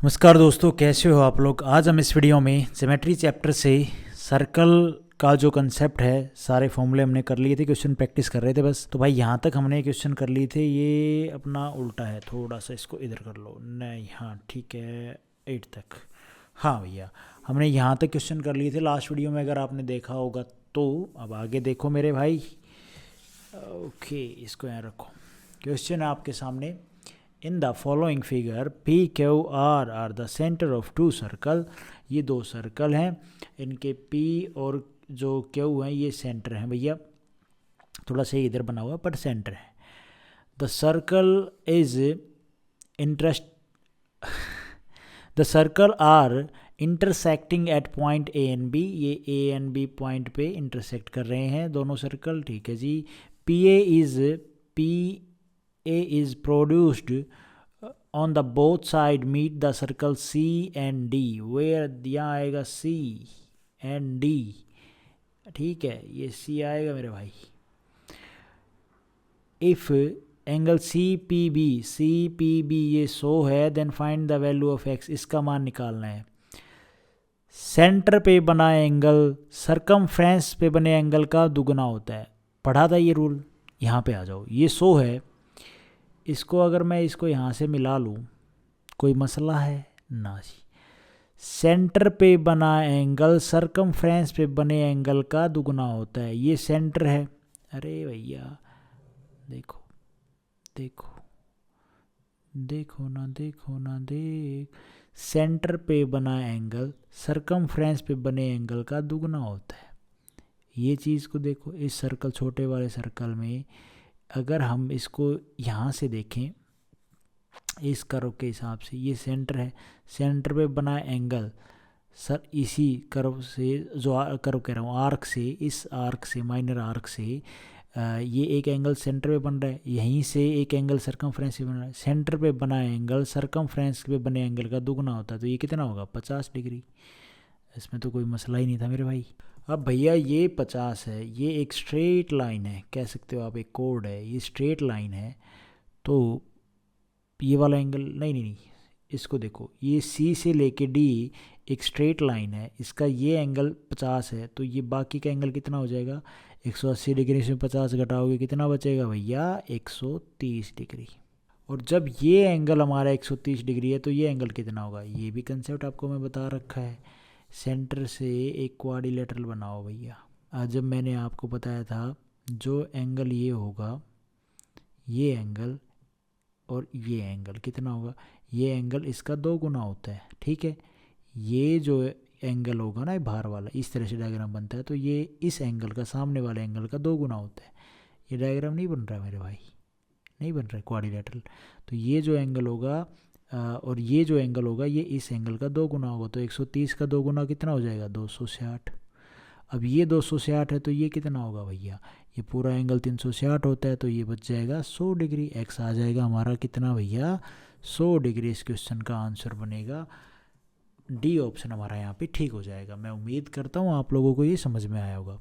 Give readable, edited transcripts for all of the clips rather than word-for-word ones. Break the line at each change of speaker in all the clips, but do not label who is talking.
नमस्कार दोस्तों, कैसे हो आप लोग। आज हम इस वीडियो में ज्योमेट्री चैप्टर से सर्कल का जो कंसेप्ट है, सारे फॉर्मूले हमने कर लिए थे, क्वेश्चन प्रैक्टिस कर रहे थे बस। तो भाई यहाँ तक हमने क्वेश्चन कर लिए थे। ये अपना उल्टा है, थोड़ा सा इसको इधर कर लो। नहीं, हाँ ठीक है, 8 तक। हाँ भैया, हमने यहाँ तक क्वेश्चन कर लिए थे लास्ट वीडियो में, अगर आपने देखा होगा तो। अब आगे देखो मेरे भाई। ओके, इसको यहाँ रखो। क्वेश्चन है आपके सामने। In the following figure P Q are the centre of two circle. ये दो सर्कल हैं, इनके पी और जो क्यू हैं ये सेंटर हैं भैया। थोड़ा सा इधर बना हुआ पर सेंटर है। The circle is interest the circle are intersecting at point A and B. ये ए एंड बी पॉइंट पे इंटरसेक्ट कर रहे हैं दोनों सर्कल, ठीक है जी। P A is produced on the both side meet the circle C and D. Where यहाँ आएगा सी एंड डी, ठीक है, ये सी आएगा मेरे भाई। If angle C P B ये 100 है, then find the value of X. इसका मान निकालना है। सेंटर पे बना एंगल सरकमफ्रेंस पे बने एंगल का दुगना होता है। पढ़ा था ये रूल। यहाँ पे आ जाओ, ये 100 है, इसको अगर मैं इसको यहाँ से मिला लूँ, कोई मसला है ना जी। सेंटर पे बना एंगल सरकमफ्रेंस पे बने एंगल का दुगना होता है। ये सेंटर है। अरे भैया देखो देखो देखो ना, देखो ना देख। सेंटर पे बना एंगल सरकमफ्रेंस पे बने एंगल का दुगना होता है। ये चीज़ को देखो। इस सर्कल, छोटे वाले सर्कल में अगर हम इसको यहाँ से देखें, इस कर्व के हिसाब से ये सेंटर है। सेंटर पे बना एंगल सर इसी कर्व से, जो कर्व कह रहा हूँ, आर्क से, इस आर्क से, माइनर आर्क से ये एक एंगल सेंटर पे बन रहा है। यहीं से एक एंगल सरकमफ्रेंस पे बन रहा है। सेंटर पे बना एंगल सरकमफ्रेंस पे बने एंगल का दुगना होता है। तो ये कितना होगा? 50 डिग्री। इसमें तो कोई मसला ही नहीं था मेरे भाई। अब भैया ये 50 है, ये एक स्ट्रेट लाइन है, कह सकते हो आप, एक कोड है, ये स्ट्रेट लाइन है। तो ये वाला एंगल, नहीं, इसको देखो, ये सी से लेके डी एक स्ट्रेट लाइन है, इसका ये एंगल 50 है, तो ये बाकी का एंगल कितना हो जाएगा? 180 डिग्री से 50 घटाओगे कितना बचेगा भैया? 130 डिग्री। और जब ये एंगल हमारा 130 डिग्री है तो ये एंगल कितना होगा? ये भी कंसेप्ट आपको मैं बता रखा है। सेंटर से एक क्वाड्रिलेटरल बनाओ भैया। आज जब मैंने आपको बताया था, जो एंगल ये होगा, ये एंगल और ये एंगल कितना होगा? ये एंगल इसका 2 गुना होता है, ठीक है। ये जो एंगल होगा ना, बाहर वाला, इस तरह से डायग्राम बनता है, तो ये इस एंगल का, सामने वाले एंगल का 2 गुना होता है। ये डायग्राम नहीं बन रहा है मेरे भाई, नहीं बन रहा है क्वाड्रिलेटरल। तो ये जो एंगल होगा और ये जो एंगल होगा, ये इस एंगल का 2 गुना होगा। तो 130 का 2 गुना कितना हो जाएगा? 260। अब ये 260 है तो ये कितना होगा भैया? ये पूरा एंगल 360 होता है, तो ये बच जाएगा 100 डिग्री। एक्स आ जाएगा हमारा कितना भैया? 100 डिग्री। इस क्वेश्चन का आंसर बनेगा डी ऑप्शन हमारा यहाँ पे ठीक हो जाएगा। मैं उम्मीद करता हूँ आप लोगों को ये समझ में आया होगा।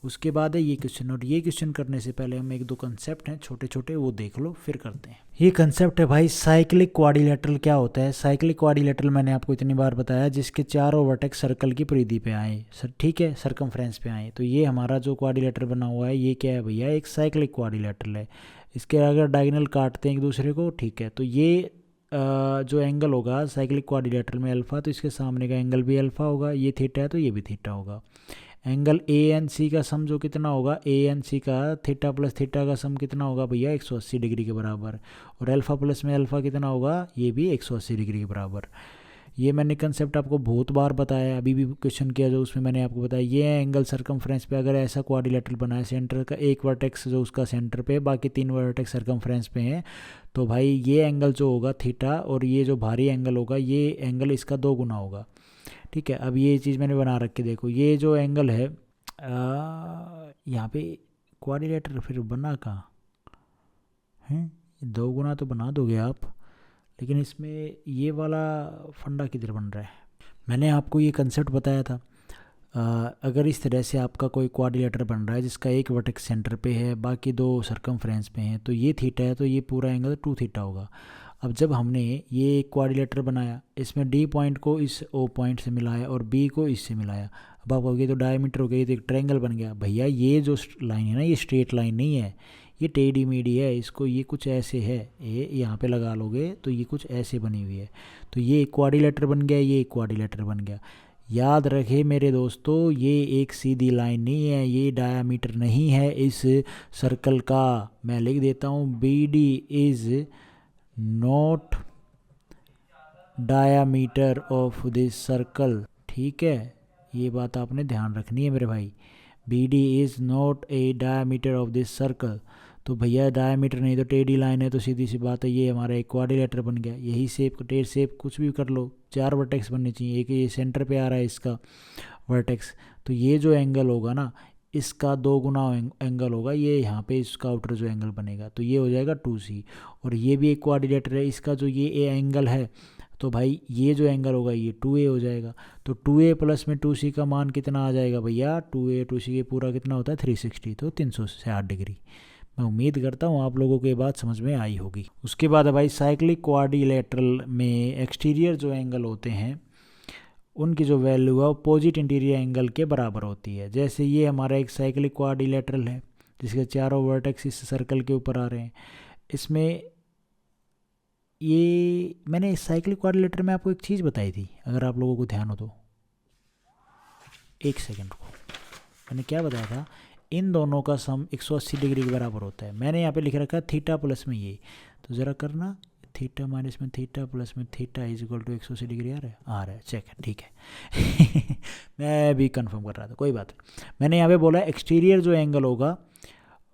उसके बाद है ये क्वेश्चन, और ये क्वेश्चन करने से पहले हम एक दो कंसेप्ट हैं छोटे छोटे, वो देख लो फिर करते हैं। ये कंसेप्ट है भाई, साइक्लिक क्वाड्रिलेटरल क्या होता है। साइक्लिक क्वाड्रिलेटरल मैंने आपको इतनी बार बताया, जिसके चारों वर्टेक्स सर्कल की परिधि पे आए, सर ठीक है, सरकमफ्रेंस पे आए। तो ये हमारा जो क्वाड्रिलेटरल बना हुआ है, ये क्या है भैया? एक साइक्लिक क्वाड्रिलेटरल है। इसके अगर डायगोनल काटते हैं एक दूसरे को, ठीक है, तो ये जो एंगल होगा साइक्लिक क्वाड्रिलेटरल में अल्फ़ा, तो इसके सामने का एंगल भी अल्फ़ा होगा। ये थीटा है तो ये भी थीटा होगा। एंगल ए एन सी का सम जो कितना होगा, ए एन सी का थीटा प्लस थीटा का सम कितना होगा भैया? 180 डिग्री के बराबर। और अल्फ़ा प्लस में अल्फ़ा कितना होगा? ये भी 180 डिग्री के बराबर। ये मैंने कंसेप्ट आपको बहुत बार बताया, अभी भी क्वेश्चन किया जो उसमें मैंने आपको बताया। ये एंगल सरकमफ्रेंस पे अगर ऐसा क्वाड्रिलेटरल बना है, सेंटर का एक वर्टेक्स जो उसका सेंटर पे, बाकी 3 वर्टेक्स सरकमफ्रेंस पे हैं, तो भाई ये एंगल जो होगा थीटा, और ये जो भारी एंगल होगा, ये एंगल इसका 2 गुना होगा, ठीक है। अब ये चीज़ मैंने बना रखी, देखो ये जो एंगल है यहाँ पे क्वाड्रिलेटरल फिर बना कहाँ है? 2 गुना तो बना दोगे आप, लेकिन इसमें ये वाला फंडा किधर बन रहा है? मैंने आपको ये कंसेप्ट बताया था। अगर इस तरह से आपका कोई क्वाड्रिलेटरल बन रहा है जिसका एक वर्टेक्स सेंटर पे है, बाकी 2 सरकमफ्रेंस पे हैं, तो ये थीटा है, तो ये पूरा एंगल 2 थीटा होगा। अब जब हमने ये एक क्वाड्रिलेटरल बनाया, इसमें डी पॉइंट को इस ओ पॉइंट से मिलाया और बी को इससे मिलाया, अब आप कहोगे तो डायमीटर हो गया, ये तो एक ट्रायंगल बन गया। भैया ये जो लाइन है ना, ये स्ट्रेट लाइन नहीं है, ये टेढ़ी मेढ़ी है, इसको ये कुछ ऐसे है, ये यहाँ पे लगा लोगे तो ये कुछ ऐसे बनी हुई है, तो ये एक क्वाड्रिलेटरल बन गया, ये एक क्वाड्रिलेटरल बन गया। याद रखे मेरे दोस्तों, ये एक सीधी लाइन नहीं है, ये डायामीटर नहीं है इस सर्कल का। मैं लिख देता हूँ, B D is not diameter of this circle. ठीक है, ये बात आपने ध्यान रखनी है मेरे भाई, B D is not a diameter of this circle. तो भैया डायमीटर नहीं तो टेढ़ी लाइन है, तो सीधी सी बात है ये हमारा एक क्वाड्रिलेटरल बन गया। यही शेप, टेढ़ शेप कुछ भी कर लो, 4 वर्टेक्स बनने चाहिए, एक ये सेंटर पे आ रहा है इसका वर्टेक्स, तो ये जो एंगल होगा ना इसका 2 गुना एंगल होगा ये यहाँ पे इसका आउटर जो एंगल बनेगा, तो ये हो जाएगा 2C। और ये भी एक क्वाड्रिलेटरल है, इसका जो ये एंगल है, तो भाई ये जो एंगल होगा ये 2A हो जाएगा। तो 2A प्लस में 2C का मान कितना आ जाएगा भैया, 2A 2C के पूरा कितना होता है 360, तो 360 डिग्री। मैं उम्मीद करता हूँ आप लोगों को ये बात समझ में आई होगी। उसके बाद है भाई साइक्लिक क्वाड्रिलेटरल में एक्सटीरियर जो एंगल होते हैं उनकी जो वैल्यू है अपोजिट इंटीरियर एंगल के बराबर होती है। जैसे ये हमारा एक साइक्लिक क्वाड्रिलेटरल है जिसके चारों वर्टेक्स इस सर्कल के ऊपर आ रहे हैं। इसमें ये मैंने इस साइक्लिक क्वाड्रिलेटरल में आपको एक चीज़ बताई थी, अगर आप लोगों को ध्यान हो तो, एक सेकेंड को, मैंने क्या बताया था, इन दोनों का सम 180 डिग्री के बराबर होता है। मैंने यहाँ पे लिख रखा है थीटा प्लस में ये, तो ज़रा करना, थीटा माइनस में थीटा प्लस में theta is equal to 180 degree आ रहा है, चेक है, ठीक है। मैं भी कंफर्म कर रहा था, कोई बात नहीं। मैंने यहाँ पे बोला एक्सटीरियर जो एंगल होगा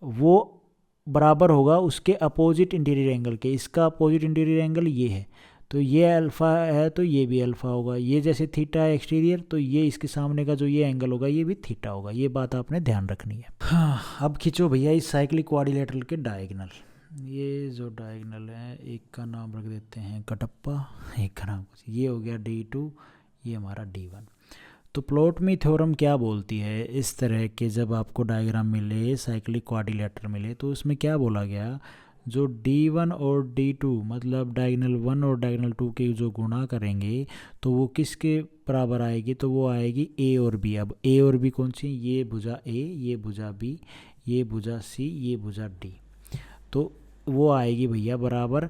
वो बराबर होगा उसके अपोजिट इंटीरियर एंगल के। इसका अपोजिट इंटीरियर एंगल ये है, तो ये अल्फ़ा है तो ये भी अल्फ़ा होगा। ये जैसे थीटा है एक्सटीरियर, तो ये इसके सामने का जो ये एंगल होगा ये भी थीटा होगा। ये बात आपने ध्यान रखनी है। हाँ, अब खींचो भैया इस साइक्लिक क्वाड्रिलेटरल के डायगोनल। ये जो डायगोनल है, एक का नाम रख देते हैं कटप्पा, एक का नाम कुछ, ये हो गया D2, ये हमारा D1। तो प्लॉटमी थ्योरम क्या बोलती है, इस तरह के जब आपको डायग्राम मिले, साइक्लिक क्वाड्रिलेटरल मिले, तो उसमें क्या बोला गया, जो D1 और D2 मतलब डायगोनल 1 और डायगोनल 2 के जो गुणा करेंगे तो वो किसके बराबर आएगी, तो वो आएगी A और B। अब A और B कौन सी, ये भुजा A, ये भुजा B, ये भुजा C, ये भुजा D, तो वो आएगी भैया बराबर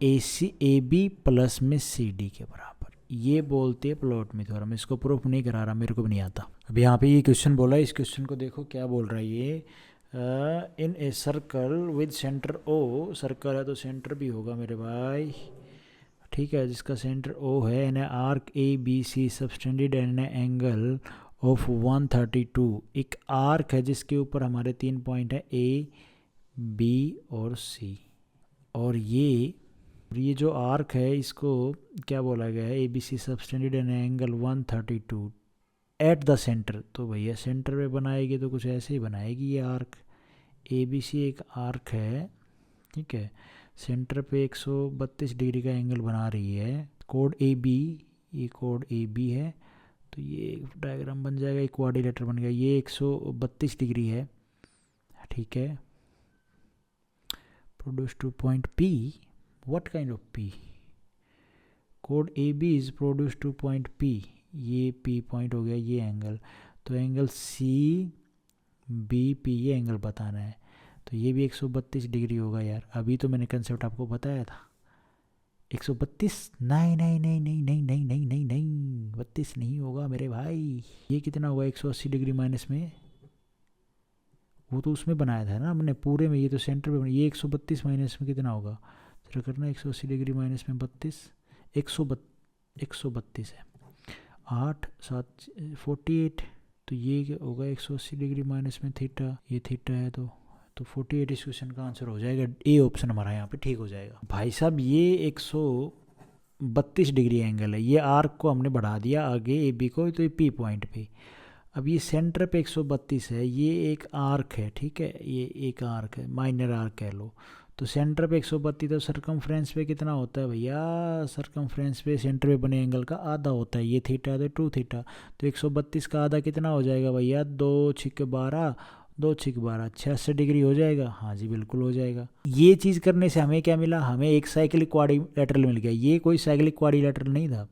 AB प्लस में CD के बराबर। ये बोलते हैं प्लॉटमी थ्योरम। इसको प्रूफ नहीं करा रहा, मेरे को भी नहीं आता। अब यहाँ पे ये क्वेश्चन बोला है, इस क्वेश्चन को देखो क्या बोल रहा है ये, in a circle with centre O, circle है तो सेंटर भी होगा मेरे भाई, ठीक है, जिसका सेंटर O है, an arc ABC subtended an angle of 132। एक आर्क है जिसके ऊपर हमारे 3 पॉइंट है A, B और C, और ये जो आर्क है इसको क्या बोला गया है, ABC subtended an angle 132 at the centre. तो भैया सेंटर पे बनाएगी तो कुछ ऐसे ही बनाएगी। ये आर्क ABC एक आर्क है, ठीक है, सेंटर पे 132 डिग्री का एंगल बना रही है, कोड AB, ये कोड AB है, तो ये डायग्राम बन जाएगा, एक क्वाड्रिलेटरल बन गया। ये 132 डिग्री है, ठीक है, produce two point P, what kind of P, code AB is produce two point P, ये P पॉइंट हो गया ये एंगल, तो एंगल CBP ये एंगल बताना है, तो ये भी 132 डिग्री होगा यार। अभी तो मैंने कंसेप्ट आपको बताया था 132, नहीं नहीं नहीं नहीं नहीं नहीं नहीं नहीं नहीं 32 नहीं होगा मेरे भाई। ये कितना होगा 180 डिग्री माइनस में, वो तो उसमें बनाया था ना हमने पूरे में, ये तो सेंटर पे, ये 132 माइनस में कितना होगा, चलो करना 180 डिग्री माइनस में 32, 132 है, 8 7 48, तो ये होगा 180 डिग्री माइनस में थीटा, ये थीटा है तो 48 इस क्वेश्चन का आंसर हो जाएगा, ए ऑप्शन हमारा यहाँ पे ठीक हो जाएगा। भाई साहब ये 132 डिग्री एंगल है, ये आर्क को हमने बढ़ा दिया आगे AB को, तो ये P पॉइंट पे, अब ये सेंटर पे 132 है, ये एक आर्क है, ठीक है, ये एक आर्क है, माइनर आर्क कह लो, तो सेंटर पे 132, तो सरकमफ्रेंस पे कितना होता है भैया, सरकमफ्रेंस पे सेंटर पे बने एंगल का आधा होता है, ये थीटा तो 2 थीटा, तो 132 का आधा कितना हो जाएगा भैया, 2 6 12, 2 छिक 12 66 डिग्री हो जाएगा। हाँ जी बिल्कुल हो जाएगा। ये चीज़ करने से हमें क्या मिला, हमें एक साइक्लिक क्वाड्रिलेटरल मिल गया। ये कोई साइक्लिक क्वाड्रिलेटरल नहीं था।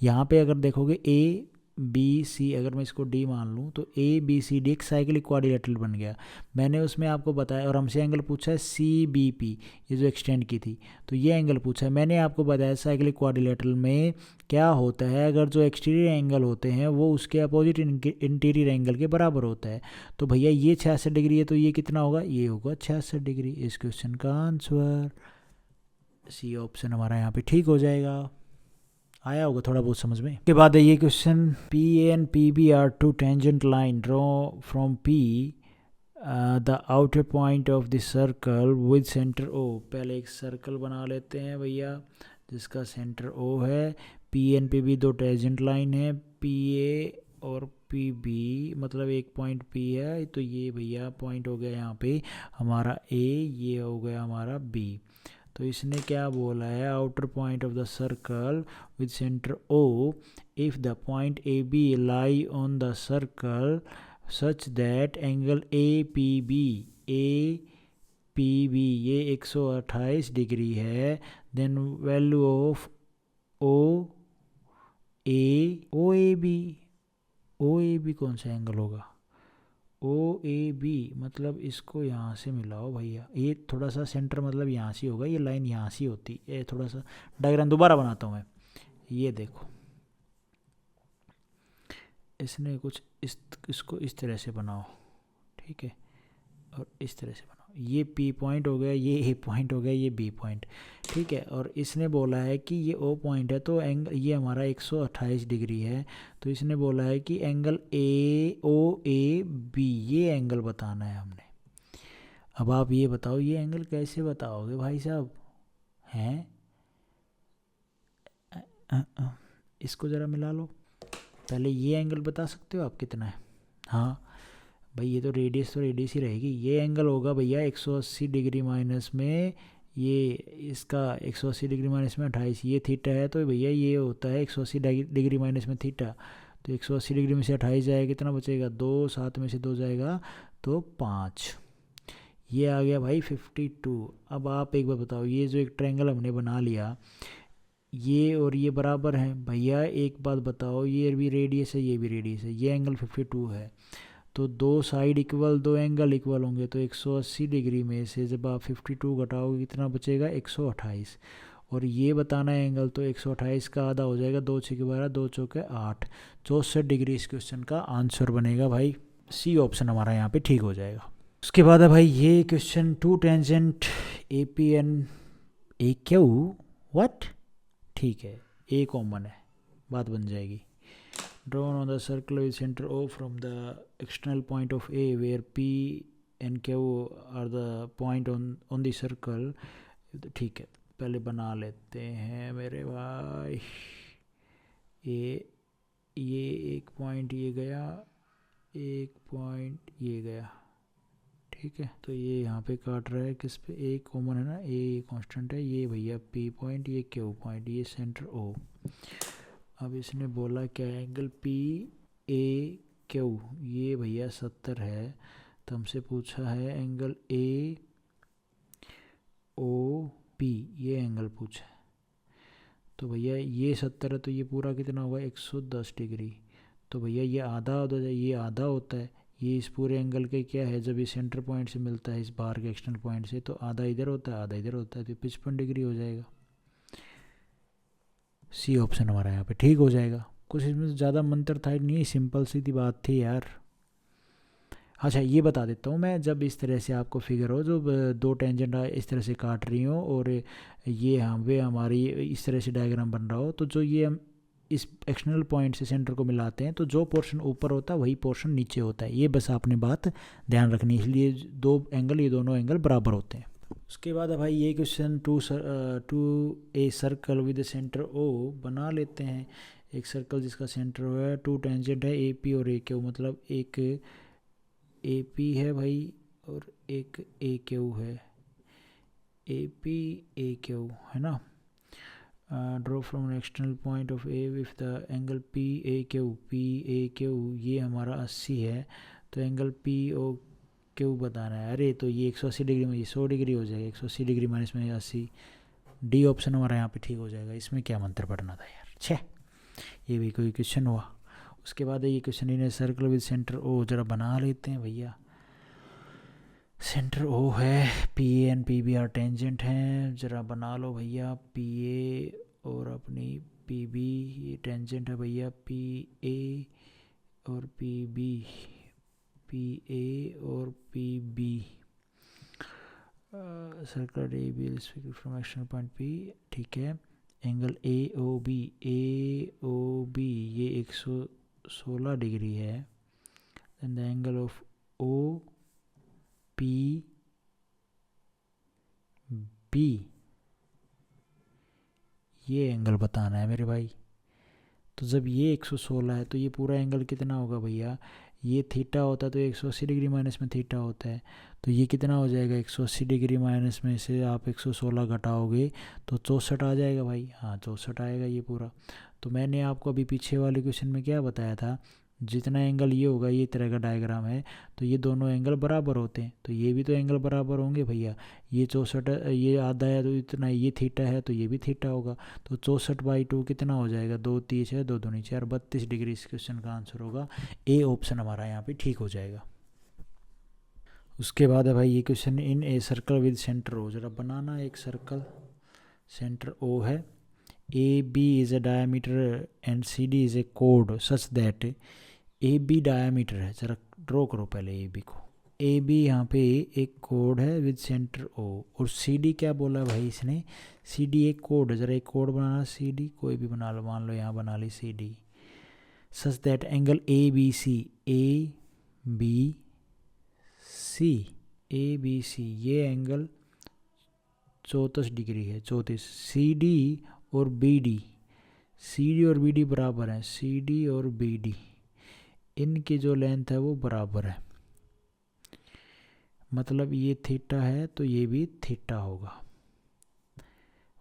यहाँ पे अगर देखोगे ए बी सी, अगर मैं इसको डी मान लूँ तो ए बी सी डी एक साइक्लिक क्वाड्रिलेटरल बन गया। मैंने उसमें आपको बताया, और हमसे एंगल पूछा है सी बी पी, ये जो एक्सटेंड की थी, तो ये एंगल पूछा है। मैंने आपको बताया साइक्लिक क्वाड्रिलेटरल में क्या होता है, अगर जो एक्सटीरियर एंगल होते हैं वो उसके अपोजिट इंटीरियर एंगल के बराबर होता है। तो भैया ये 66 डिग्री है, तो ये कितना होगा, ये होगा 66 डिग्री। इस क्वेश्चन का आंसर सी ऑप्शन हमारा यहाँ पे ठीक हो जाएगा। आया होगा थोड़ा बहुत समझ में। के बाद है ये question, P and P B are two tangent line draw from P the outer point of the circle with centre O. पहले एक सर्कल बना लेते हैं भैया जिसका सेंटर ओ है। पी एंड पी बी दो टेंजेंट लाइन है, पी ए और पी बी, मतलब एक पॉइंट पी है, तो ये भैया पॉइंट हो गया यहाँ पे हमारा ए, ये हो गया हमारा बी। तो इसने क्या बोला है, outer point of the circle with centre O, if the point A B lie on the circle such that angle A P B ये 128 डिग्री है, then value of O A B कौन सा angle होगा, ओ A B, मतलब इसको यहाँ से मिलाओ भैया, ये थोड़ा सा सेंटर मतलब यहाँ से होगा, ये लाइन यहाँ से होती है। थोड़ा सा डायग्राम दोबारा बनाता हूँ मैं, ये देखो इसने कुछ इसको इस तरह से बनाओ, ठीक है, और इस तरह से बनाओ। ये पी पॉइंट हो गया, ये ए पॉइंट हो गया, ये बी पॉइंट, ठीक है। और इसने बोला है कि ये ओ पॉइंट है, तो एंगल ये हमारा 128 डिग्री है। तो इसने बोला है कि एंगल ए बी ये एंगल बताना है हमने। अब आप ये बताओ, ये एंगल कैसे बताओगे भाई साहब, हैं? इसको ज़रा मिला लो, पहले ये एंगल बता सकते हो आप कितना है? हाँ भाई, ये तो रेडियस ही रहेगी। ये एंगल होगा भैया 180 डिग्री माइनस में, ये इसका 180 डिग्री माइनस में 28, ये थीटा है, तो भैया ये होता है 180 डिग्री माइनस में थीटा। तो 180 डिग्री में से 28 जाएगा, कितना बचेगा, 2, 7 में से 2 जाएगा तो 5, ये आ गया भाई 52। अब आप एक बार बताओ, ये जो एक ट्रायंगल हमने बना लिया, ये और ये बराबर हैं भैया, एक बात बताओ, ये भी रेडियस है, ये भी रेडियस है, ये एंगल 52 है, तो दो साइड इक्वल, दो एंगल इक्वल होंगे, तो 180 डिग्री में से जब आप 52 घटाओगे कितना बचेगा, 128। और ये बताना है एंगल, तो 128 का आधा हो जाएगा, 2 6 12, 2 चौके 8, 64 डिग्री इस क्वेश्चन का आंसर बनेगा भाई। सी ऑप्शन हमारा यहाँ पे ठीक हो जाएगा। उसके बाद है भाई ये question, two tangent A P and A Q, what, ठीक है, ए कॉमन है, बात बन जाएगी। Drawn on the circle with center O from the external point of A, where P and Q are the point on the circle, ठीक है, पहले बना लेते हैं मेरे भाई। ये एक पॉइंट ये गया, एक पॉइंट ये गया, ठीक है। तो ये यहाँ पे काट रहा है किस पे, ए कॉमन है ना, ए कांस्टेंट है, ये भैया पी पॉइंट, ये क्यू पॉइंट, ये सेंटर ओ। अब इसने बोला क्या, एंगल पी ए क्यू ये भैया 70 है, तो हमसे पूछा है एंगल ए ओ पी, ये एंगल पूछा है। तो भैया ये 70 है, तो ये पूरा कितना होगा, 110 डिग्री। तो भैया ये आधा होता है, ये इस पूरे एंगल के क्या है, जब ये सेंटर पॉइंट से मिलता है इस बाहर के एक्सटर्नल पॉइंट से, तो आधा इधर होता है, आधा इधर होता है, तो 55 डिग्री हो जाएगा। सी ऑप्शन हमारा यहाँ पे ठीक हो जाएगा। कुछ इसमें ज़्यादा मंत्र था नहीं, सिंपल सी बात थी यार। अच्छा ये बता देता हूँ मैं, जब इस तरह से आपको फिगर हो, जो दो टेंजेंट इस तरह से काट रही हो और ये वे हमारी इस तरह से डायग्राम बन रहा हो, तो जो ये हम इस एक्सटर्नल पॉइंट से सेंटर को मिलाते हैं, तो जो पोर्शन ऊपर होता है वही पोर्शन नीचे होता है, ये बस आपने बात ध्यान रखनी है। इसलिए ये दोनों एंगल बराबर होते हैं। उसके बाद भाई ये question, to a circle with centre O बना लेते हैं। एक सर्कल जिसका सेंटर ओ है, टू टेंजेंट है ए पी और ए क्यू, मतलब एक ए पी है भाई और एक ए क्यू है, ए पी ए क्यू है ना। Draw from external point of A with the angle P A Q ये हमारा 80 है, तो एंगल पी ओ क्यों बताना है? अरे तो ये 180 डिग्री में ये 100 डिग्री हो जाएगा, 180 डिग्री माइनस में 80, डी ऑप्शन हमारा यहाँ पे ठीक हो जाएगा। इसमें क्या मंत्र पढ़ना था यार, छः। ये भी कोई क्वेश्चन हुआ। उसके बाद ये question in circle with centre O, जरा बना लेते हैं भैया। सेंटर ओ है, P A and P B are tangent हैं, जरा बना लो भैया। पी ए और अपनी पी बी ये टेंजेंट है भैया, पी ए और पी बी, पी ए और P B. Circle A B from external point P, ठीक है। एंगल ए ओ बी ये 116 डिग्री है। And the angle of O P B, ये एंगल बताना है मेरे भाई। तो जब ये 116 है तो ये पूरा एंगल कितना होगा भैया? ये थीटा होता है तो 180 डिग्री माइनस में थीटा होता है, तो ये कितना हो जाएगा? 180 डिग्री माइनस में से आप 116 घटाओगे तो 64 आ जाएगा भाई। हाँ 64 आएगा ये पूरा। तो मैंने आपको अभी पीछे वाले क्वेश्चन में क्या बताया था, जितना एंगल ये होगा, ये तरह का डायग्राम है तो ये दोनों एंगल बराबर होते हैं, तो ये भी तो एंगल बराबर होंगे भैया। ये 64, ये आधा है तो इतना, ये थीटा है तो ये भी थीटा होगा। तो 64/2 कितना हो जाएगा? 2 3 6 2 2 4 32 डिग्री। इस क्वेश्चन का आंसर होगा ए ऑप्शन हमारा यहाँ पे ठीक हो जाएगा। उसके बाद है भाई ये question in a circle with centre O, जरा बनाना एक सर्कल, सेंटर ओ है, A B is a diameter and C D is a कोड such that A B diameter है। जरा ड्रॉ करो पहले ए बी को। ए बी यहाँ पे एक कोड है विद सेंटर ओ, और सी डी क्या बोला भाई इसने? सी डी एक कोड है। जरा एक कोड बनाना, सी डी कोई भी बना लो, मान लो यहाँ बना ली C D. Such that angle A B C, A B C, A B C ये एंगल 34 डिग्री है, 34। सी डी और बी डी, सी डी और बी डी बराबर हैं, सी डी और बी डी इनकी जो लेंथ है वो बराबर है, मतलब ये थीटा है तो ये भी थीटा होगा।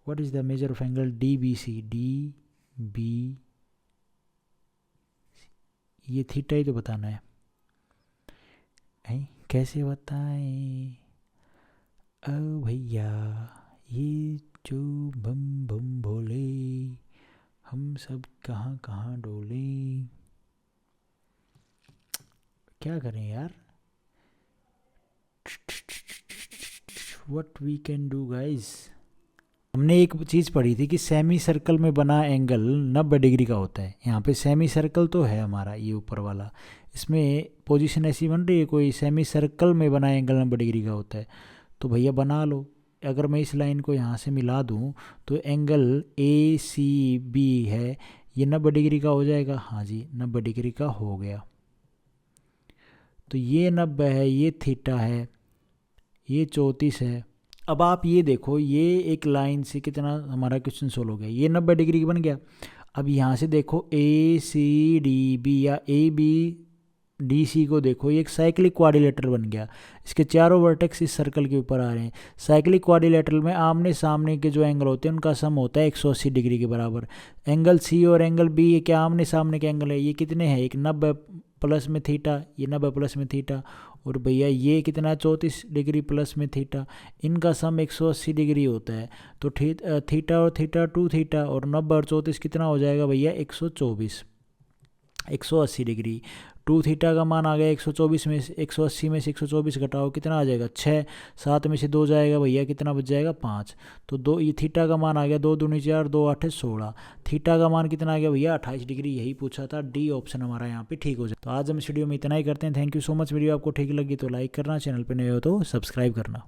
What is the measure of angle D B C, D B, ये थीटा ही तो बताना है। कैसे बताएं ओ भैया, ये जो बम बम भोले, हम सब कहाँ कहाँ डोले, क्या करें यार? What we can do guys. हमने एक चीज़ पढ़ी थी कि सेमी सर्कल में बना एंगल 90 डिग्री का होता है। यहाँ पे सेमी सर्कल तो है हमारा ये ऊपर वाला, इसमें पोजीशन ऐसी बन रही है कोई सेमी सर्कल में बना एंगल 90 डिग्री का होता है। तो भैया बना लो। अगर मैं इस लाइन को यहाँ से मिला दूँ तो एंगल ए सी बी है, ये 90 डिग्री का हो जाएगा। हाँ जी 90 डिग्री का हो गया। तो ये 90 है, ये थीटा है, ये 34 है। अब आप ये देखो, ये एक लाइन से कितना हमारा क्वेश्चन सोल्व हो गया, ये 90 डिग्री बन गया। अब यहाँ से देखो ए सी डी बी या ए बी डी सी को देखो, ये एक साइक्लिक क्वाड्रिलेटरल बन गया। इसके चारों वर्टेक्स इस सर्कल के ऊपर आ रहे हैं। साइक्लिक क्वाड्रिलेटरल में आमने सामने के जो एंगल होते हैं उनका सम होता है 180 डिग्री के बराबर। एंगल सी और एंगल बी ये क्या आमने सामने के एंगल है, ये कितने हैं? एक 90 प्लस में थीटा, ये 90 प्लस में थीटा, और भैया ये कितना 34 डिग्री प्लस में थीटा, इनका सम 180 डिग्री होता है। तो थीटा और थीटा 2 थीटा और 90 और 34 कितना हो जाएगा भैया? 124, 180 डिग्री। 2 थीटा का मान आ गया 124 में से, 180 में से 124 घटाओ कितना आ जाएगा? 6, 7 में से 2 जाएगा भैया, कितना बच जाएगा? 5। तो 2, ये थीटा का मान आ गया 2 दूनी 4, 2 8 16। थीटा का मान कितना आ गया भैया? 28 डिग्री। यही पूछा था, डी ऑप्शन हमारा यहाँ पे ठीक हो जाए। तो आज हम इस वीडियो में इतना ही करते हैं। Thank you so much. Video आपको ठीक लगी तो लाइक करना, चैनल पर नए हो तो सब्सक्राइब करना।